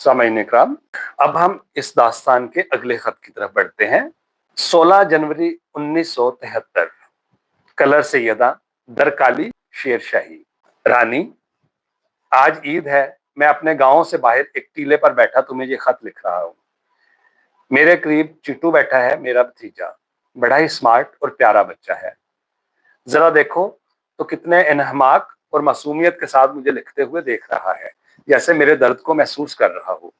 सामाइन इकराम, अब हम इस दास्तान के अगले खत की तरफ बढ़ते हैं। 16 जनवरी 1973, कलर सैयदा, दर काली शेर शाही। रानी, आज ईद है, मैं अपने गांव से बाहर एक टीले पर बैठा तुम्हें ये खत लिख रहा हूँ। मेरे करीब चिट्टू बैठा है, मेरा भतीजा, बड़ा ही स्मार्ट और प्यारा बच्चा है। जरा देखो तो कितने इन्हमाक और मासूमियत के साथ मुझे लिखते हुए देख रहा है, जैसे मेरे दर्द को महसूस कर रहा हो।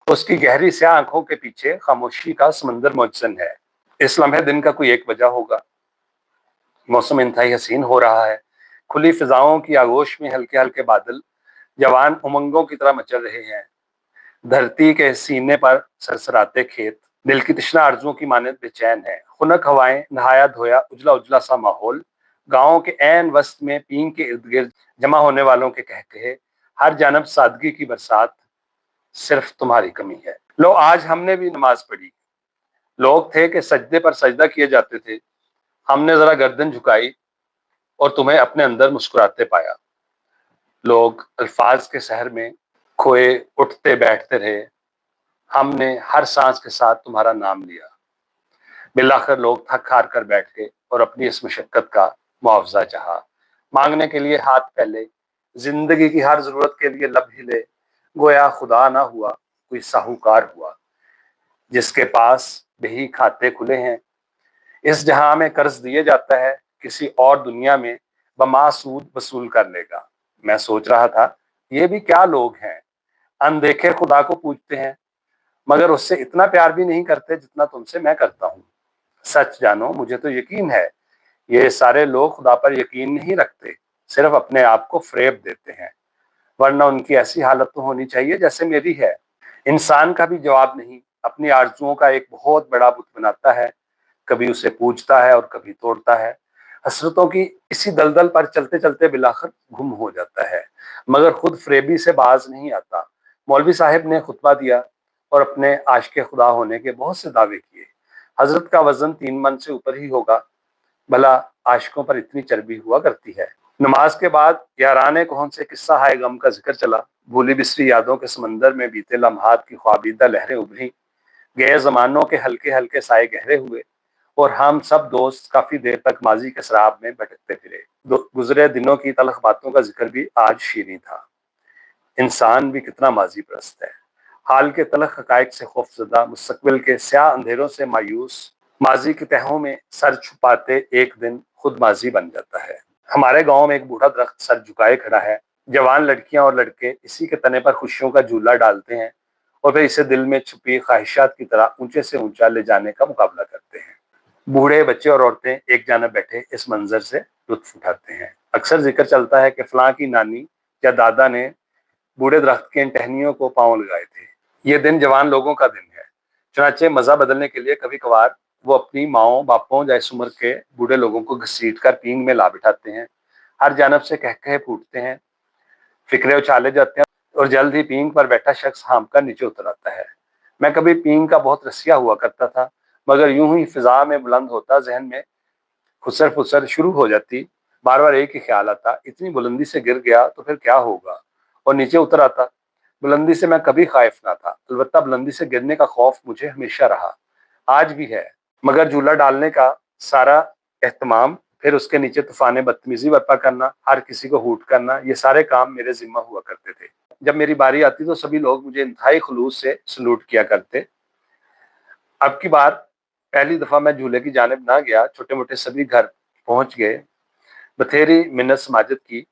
उसकी गहरी स्याह आंखों के पीछे खामोशी का समंदर मौजूद है। इस लम्हे दिन का कोई एक वजह होगा। मौसम इंतहाई हसीन हो रहा है। खुली फिजाओं की आगोश में हल्के हल्के बादल जवान उमंगों की तरह मचल रहे हैं। धरती के सीने पर सरसराते खेत दिल की तृष्णा आरजुओं की मानद बेचैन है। खुनक हवाएं, नहाया धोया उजला उजला सा माहौल, गांव के ऐन वस्त में पींग के इर्द गिर्द जमा होने वालों के कहकहे, हर जानब सादगी की बरसात, सिर्फ तुम्हारी कमी है। लो, आज हमने भी नमाज पढ़ी। लोग थे कि सजदे पर सजदा किए जाते थे, हमने जरा गर्दन झुकाई और तुम्हें अपने अंदर मुस्कुराते पाया। लोग अल्फाज के शहर में खोए उठते बैठते रहे, हमने हर सांस के साथ तुम्हारा नाम लिया। बिलाखिर लोग थक हार कर बैठ गए और अपनी इस मशक्कत का मुआवजा चाहा। मांगने के लिए हाथ फैले, जिंदगी की हर जरूरत के लिए लब हिले, गोया खुदा ना हुआ, कोई साहूकार हुआ जिसके पास बही खाते खुले हैं। इस जहां में कर्ज दिए जाता है, किसी और दुनिया में बमासूद वसूल कर लेगा। मैं सोच रहा था, ये भी क्या लोग हैं, अनदेखे खुदा को पूजते हैं मगर उससे इतना प्यार भी नहीं करते जितना तुमसे मैं करता हूँ। सच जानो, मुझे तो यकीन है ये सारे लोग खुदा पर यकीन नहीं रखते, सिर्फ अपने आप को फ्रेब देते हैं, वरना उनकी ऐसी हालत तो होनी चाहिए जैसे मेरी है। इंसान का भी जवाब नहीं, अपनी आरजुओं का एक बहुत बड़ा बुत बनाता है, कभी उसे पूजता है और कभी तोड़ता है। हसरतों की इसी दलदल पर चलते चलते बिलाखिर गुम हो जाता है, मगर खुद फ्रेबी से बाज नहीं आता। मौलवी साहब ने खुतबा दिया और अपने आशिक खुदा होने के बहुत से दावे किए। हजरत का वजन 3 मन से ऊपर ही होगा, भला आशिकों पर इतनी चर्बी हुआ करती है। नमाज के बाद याराने कौन से किस्सा हाय गम का जिक्र चला। भूली बिसरी यादों के समंदर में बीते लम्हात की ख्वाबीदा लहरें उभरी, गए जमानों के हल्के हल्के साए गहरे हुए और हम सब दोस्त काफी देर तक माजी के शराब में भटकते फिरे। गुजरे दिनों की तलख बातों का जिक्र भी आज शीरीं था। इंसान भी कितना माजी परस्त है, हाल के तलख हकायक से खौफजदा, मुस्तकबिल के स्याह अंधेरों से मायूस, माजी की तहों में सर छुपाते एक दिन खुद माजी बन जाता है। हमारे गांव में एक बूढ़ा दरख्त सर झुकाए खड़ा है। जवान लड़कियां और लड़के इसी के तने पर खुशियों का झूला डालते हैं और फिर इसे दिल में छुपी ख्वाहिशात की तरह ऊंचे से ऊंचा ले जाने का मुकाबला करते हैं। बूढ़े, बच्चे और औरतें एक जानब बैठे इस मंजर से लुत्फ उठाते हैं। अक्सर जिक्र चलता है कि फलां की नानी या दादा ने बूढ़े दरख्त के इन टहनियों को पांव लगाए थे। ये दिन जवान लोगों का दिन है, चुनाचे मजा बदलने के लिए कभी कभार वो अपनी माओ बापों या इस उम्र के बूढ़े लोगों को घसीट कर पींग में ला बिठाते हैं। हर जानब से कहकहे फूटते हैं, फिक्रे उछाले जाते हैं और जल्द ही पींग पर बैठा शख्स हाम कर नीचे उतर आता है। मैं कभी पींग का बहुत रसिया हुआ करता था, मगर यूं ही फिजा में बुलंद होता, जहन में खुसर फुसर शुरू हो जाती। बार बार एक ही ख्याल आता, इतनी बुलंदी से गिर गया तो फिर क्या होगा, और नीचे उतर आता। बुलंदी से मैं कभी खाइफ ना था, अलबत्ता बुलंदी से गिरने का खौफ मुझे हमेशा रहा, आज भी है। मगर झूला डालने का सारा एहतमाम, फिर उसके नीचे तूफाने बदतमीजी बर्पा करना, हर किसी को हूट करना, ये सारे काम मेरे जिम्मा हुआ करते थे। जब मेरी बारी आती तो सभी लोग मुझे इंतहाई खुलूस से सलूट किया करते। अब की बार पहली दफा मैं झूले की जानिब ना गया, छोटे मोटे सभी घर पहुंच गए, बथेरी मिन्नत समाजत की,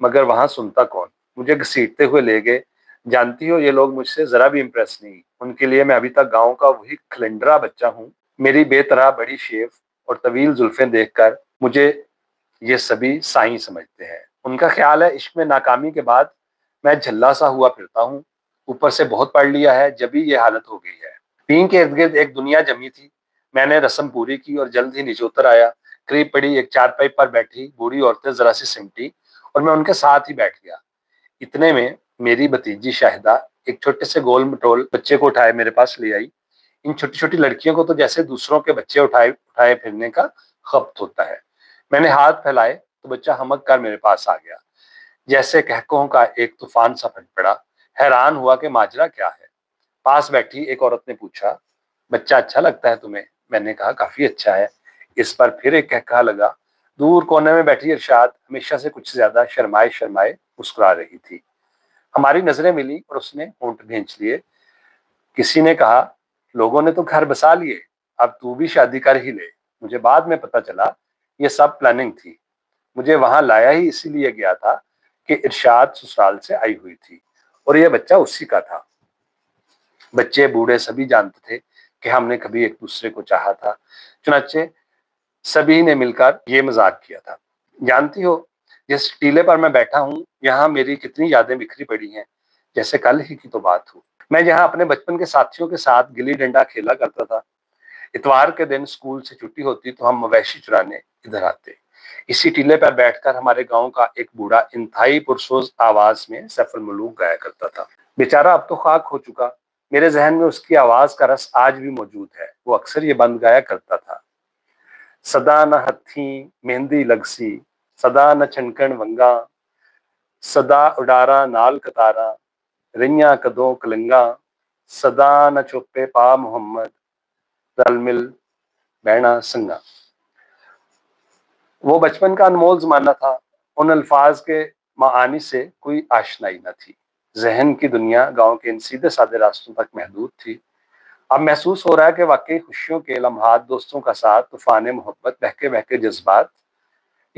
मगर वहां सुनता कौन। मुझे घसीटते हुए ले गए। जानती हो, ये लोग मुझसे जरा भी इम्प्रेस नहीं, उनके लिए मैं अभी तक गांव का वही खिलंडरा बच्चा हूँ। मेरी बेतरह बड़ी शेव और तवील जुल्फें देखकर मुझे ये सभी साईं समझते हैं। उनका ख्याल है इश्क में नाकामी के बाद मैं झल्ला सा हुआ फिरता हूँ, ऊपर से बहुत पढ़ लिया है, जब भी ये हालत हो गई है। पींग के इर्द गिर्द एक दुनिया जमी थी। मैंने रस्म पूरी की और जल्द ही नीचे उतर आया। करीब पड़ी एक चारपाई पर बैठी बूढ़ी औरतें जरा सी सिमटी और मैं उनके साथ ही बैठ गया। इतने में मेरी भतीजी शाहिदा एक छोटे से गोल मटोल बच्चे को उठाए मेरे पास ले आई। इन छोटी छोटी लड़कियों को तो जैसे दूसरों के बच्चे उठाए उठाए फिरने का खप्त होता है। मैंने हाथ फैलाए तो बच्चा हमक कर मेरे पास आ गया, जैसे कहकों का एक तूफान सा फट पड़ा। हैरान हुआ कि माजरा क्या है। पास बैठी एक औरत ने पूछा, बच्चा अच्छा लगता है तुम्हें? मैंने कहा, काफी अच्छा है। इस पर फिर एक कहकहा लगा। दूर कोने में बैठी इरशाद हमेशा से कुछ ज्यादा शर्माए शर्माए मुस्कुरा रही थी। हमारी नजरें मिली और उसने होंठ भींच लिए। किसी ने कहा, लोगों ने तो घर बसा लिए, अब तू भी शादी कर ही ले। मुझे बाद में पता चला ये सब प्लानिंग थी। मुझे वहां लाया ही इसीलिए गया था कि इरशाद ससुराल से आई हुई थी और ये बच्चा उसी का था। बच्चे बूढ़े सभी जानते थे कि हमने कभी एक दूसरे को चाहा था। चुनाचे सभी ने मिलकर ये मजाक किया था। जानती हो, जिस टीले पर मैं बैठा हूँ यहाँ मेरी कितनी यादें बिखरी पड़ी हैं, जैसे कल ही की तो बात हो। मैं जहाँ अपने बचपन के साथियों के साथ गिल्ली डंडा खेला करता था। इतवार के दिन स्कूल से छुट्टी होती तो हम मवेशी चुराने इधर आते। इसी टीले पर बैठकर हमारे गांव का एक बूढ़ा इंतहाई पुरसोज आवाज में सैफुल मलूक गाया करता था। बेचारा अब तो खाक हो चुका। मेरे जहन में उसकी आवाज का रस आज भी मौजूद है। वो अक्सर ये बंद गाया करता था, सदा न हथी मेहंदी लगसी, सदा न छनकन वंगा, सदा उडारा नाल कतारा, रइयां कदों कलंगा, सदा न चुप्पे पा मोहम्मद, रल मिल बहना संगा। वो बचपन का अनमोल जमाना था। उन अल्फाज के मानी से कोई आशनाई न थी। जहन की दुनिया गांव के इन सीधे साधे रास्तों तक महदूद थी। अब महसूस हो रहा है कि वाकई खुशियों के लम्हात, दोस्तों का साथ, तूफान मोहब्बत, बहके बहके जज्बात,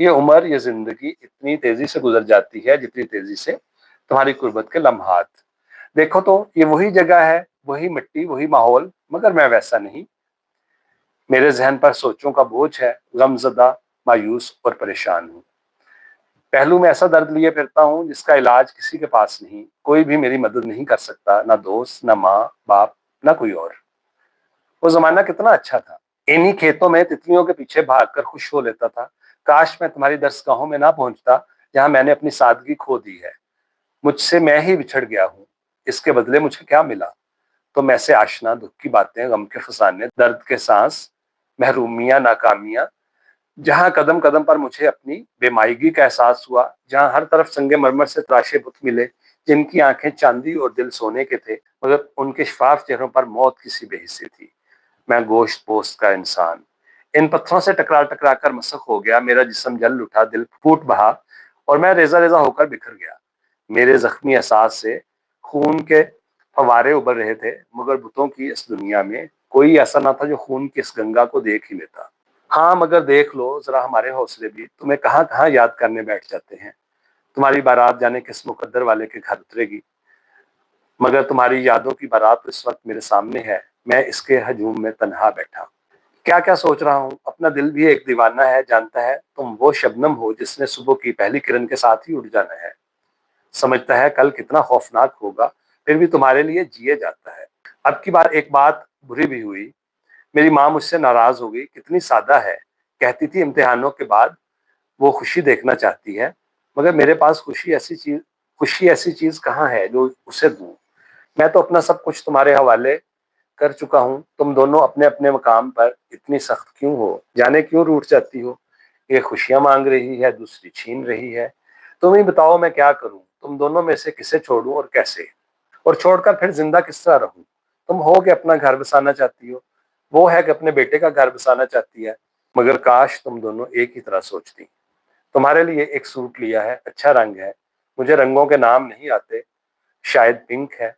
ये उम्र, ये जिंदगी इतनी तेजी से गुजर जाती है जितनी तेजी से तुम्हारी कुर्बत के लम्हात। देखो तो ये वही जगह है, वही मिट्टी, वही माहौल, मगर मैं वैसा नहीं। मेरे जहन पर सोचों का बोझ है, गमजदा, मायूस और परेशान हूँ। पहलू में ऐसा दर्द लिए फिरता हूँ जिसका इलाज किसी के पास नहीं। कोई भी मेरी मदद नहीं कर सकता, ना दोस्त, ना माँ बाप, ना कोई और। वो जमाना कितना अच्छा था। इन्हीं खेतों में तितलियों के पीछे भागकर खुश हो लेता था। काश मैं तुम्हारी दरसगाहों में ना पहुंचता जहां मैंने अपनी सादगी खो दी है। मुझसे मैं ही बिछड़ गया हूँ, इसके बदले मुझे क्या मिला? तुम ऐसे आशना, दुख की बातें, गम के फसाने, दर्द के सांस, महरूमियां, नाकामियां, जहां कदम कदम पर मुझे अपनी बेमायगी का एहसास हुआ, जहां हर तरफ संगे मरमर से तराशे बुत मिले, जिनकी आंखें चांदी और दिल सोने के थे, मगर उनके शफाफ चेहरों पर मौत की सी बेहिस्सी थी। मैं गोश्त पोस्ट का इंसान इन पत्थरों से टकरा टकरा कर मसक हो गया। मेरा जिस्म जल उठा, दिल फूट बहा और मैं रेजा रेजा होकर बिखर गया। मेरे जख्मी एहसास से खून के फवारे उबर रहे थे, मगर बुतों की इस दुनिया में कोई ऐसा ना था जो खून की इस गंगा को देख ही लेता। हाँ, मगर देख लो जरा हमारे हौसले भी, तुम्हें कहाँ कहाँ याद करने बैठ जाते हैं। तुम्हारी बारात जाने किस मुकद्दर वाले के घर उतरेगी, मगर तुम्हारी यादों की बारात इस वक्त मेरे सामने है। मैं इसके हजूम में तन्हा बैठा क्या क्या सोच रहा हूँ। अपना दिल भी एक दीवाना है, जानता है तुम वो शबनम हो जिसने सुबह की पहली किरण के साथ ही उड़ जाना है। समझता है कल कितना खौफनाक होगा, फिर भी तुम्हारे लिए जिए जाता है। अब की बार एक बात बुरी भी हुई। मेरी माँ मुझसे नाराज हो गई। कितनी सादा है, कहती थी इम्तिहानों के बाद वो खुशी देखना चाहती है, मगर मेरे पास खुशी ऐसी चीज कहाँ है जो उसे दूं। मैं तो अपना सब कुछ तुम्हारे हवाले कर चुका हूँ। तुम दोनों अपने अपने मकाम पर इतनी सख्त क्यों हो? जाने क्यों रूठ जाती हो? ये खुशियां मांग रही है, दूसरी छीन रही है। तुम ही बताओ मैं क्या करूं? तुम दोनों में से किसे छोड़ूं और कैसे? और छोड़कर फिर जिंदा किस तरह रहूं? तुम हो कि अपना घर बसाना चाहती हो, वो है कि अपने बेटे का घर बसाना चाहती है। मगर काश तुम दोनों एक ही तरह सोचती। तुम्हारे लिए एक सूट लिया है, अच्छा रंग है, मुझे रंगों के नाम नहीं आते, शायद पिंक है।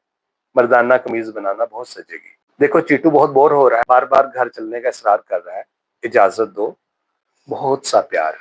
मर्दाना कमीज बनाना बहुत सजेगी। देखो चीटू बहुत बोर हो रहा है, बार बार घर चलने का इसरार कर रहा है। इजाजत दो, बहुत सा प्यार।